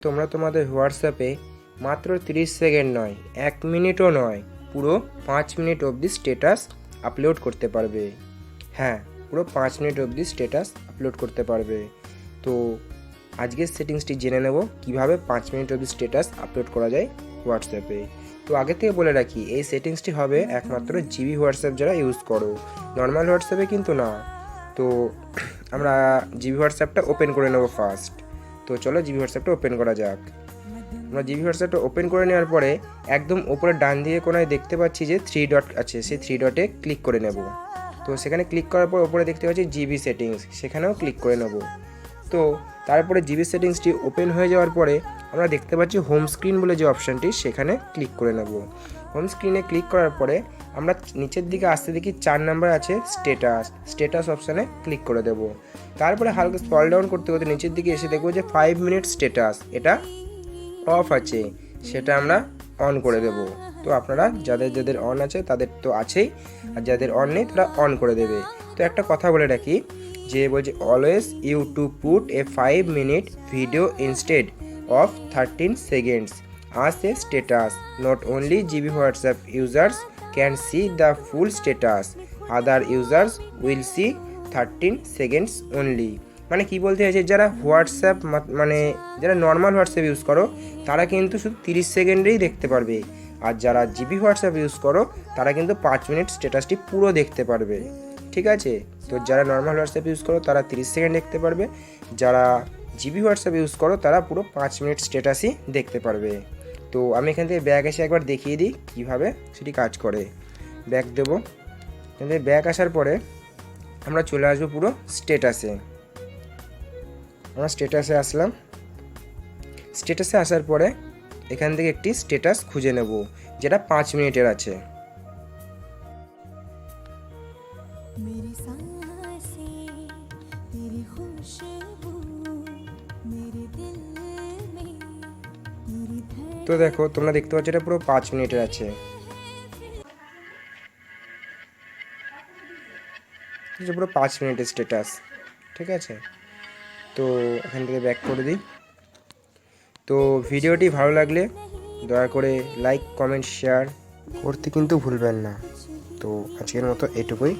তোমরা তোমাদের হোয়াটসঅ্যাপে মাত্র 30 সেকেন্ড নয়, 1 মিনিটও নয়, পুরো 5 মিনিট অবধি স্ট্যাটাস আপলোড করতে পারবে। হ্যাঁ, পুরো 5 মিনিট অবধি স্ট্যাটাস আপলোড করতে পারবে। তো আজকের সেটিংসটি জেনে নেব কিভাবে 5 মিনিট অবধি স্ট্যাটাস আপলোড করা যায় হোয়াটসঅ্যাপে। তো আগে থেকে বলে রাখি, এই সেটিংসটি হবে একমাত্র জিবি হোয়াটসঅ্যাপ যারা ইউজ করো, নর্মাল হোয়াটসঅ্যাপে কিন্তু না। তো আমরা জিবি হোয়াটসঅ্যাপটা ওপেন করে নেব ফার্স্ট। তো চলো জিবি হোয়াটসঅ্যাপটা ওপেন করা যাক। আমরা জিবি হোয়াটসঅ্যাপটা ওপেন করে নেওয়ার পরে একদম উপরে ডান দিকে কোনায় দেখতে পাচ্ছি যে 3 ডট আছে, সেই 3 ডটে ক্লিক করে নেব। তো সেখানে ক্লিক করার পর উপরে দেখতে পাচ্ছি জিবি সেটিংস, সেখানেও ক্লিক করে নেব। তো তারপরে জিবি সেটিংসটি ওপেন হয়ে যাওয়ার পরে আমরা দেখতে পাচ্ছি হোম স্ক্রিন বলে যে অপশানটি, সেখানে ক্লিক করে নেব। হোম স্ক্রিনে ক্লিক করার পরে আমরা নিচের দিকে আসতে দেখি 4 নাম্বার আছে স্ট্যাটাস অপশানে ক্লিক করে দেব। তারপরে হালকা স্ক্রল ডাউন করতে করতে নিচের দিকে এসে দেখব যে 5 মিনিট স্ট্যাটাস, এটা অফ আছে, সেটা আমরা অন করে দেব। তো আপনারা যাদের অন আছে তাদের তো আছেই, আর যাদের অন নেই তারা অন করে দেবে। তো একটা কথা বলে রাখি, যে বলছে always you to put a 5 minute video instead of 13 seconds as a status. Not only GB WhatsApp users can see the full status, other users will see 13 seconds only. মানে কি বলতে চাইছে, যারা হোয়াটসঅ্যাপ মানে যারা নর্মাল হোয়াটসঅ্যাপ ইউজ করো তারা কিন্তু শুধু 30 সেকেন্ডেই দেখতে পারবে, আর যারা জিবি হোয়াটসঅ্যাপ ইউজ করো তারা কিন্তু 5 মিনিট স্ট্যাটাসটি পুরো দেখতে পারবে। ঠিক আছে? তো যারা নর্মাল হোয়াটসঅ্যাপ ইউজ করো তারা 30 সেকেন্ড দেখতে পারবে, যারা জিবি হোয়াটসঅ্যাপ ইউজ করো তারা পুরো 5 মিনিট স্ট্যাটাসই দেখতে পারবে। তো আমি এখান থেকে ব্যাক এসে একবার দেখিয়ে দিই কীভাবে সেটি কাজ করে। ব্যাক দেবো, এখান থেকে ব্যাক আসার পরে আমরা চলে আসবো পুরো স্ট্যাটাসে। আমরা স্ট্যাটাসে আসলাম। স্ট্যাটাসে আসার পরে এখান থেকে একটি স্ট্যাটাস খুঁজে নেব যেটা 5 মিনিটের আছে। তো দেখো, তোমরা দেখতে পাচ্ছ এটা পুরো 5 মিনিটের আছে। পুরো 5 মিনিটের স্ট্যাটাস। ঠিক আছে? তো এখান থেকে ব্যাক করে দিই। তো ভিডিওটি ভালো লাগলে দয়া করে লাইক, কমেন্ট, শেয়ার করতে কিন্তু ভুলবেন না। তো আজকের মতো এটুকুই।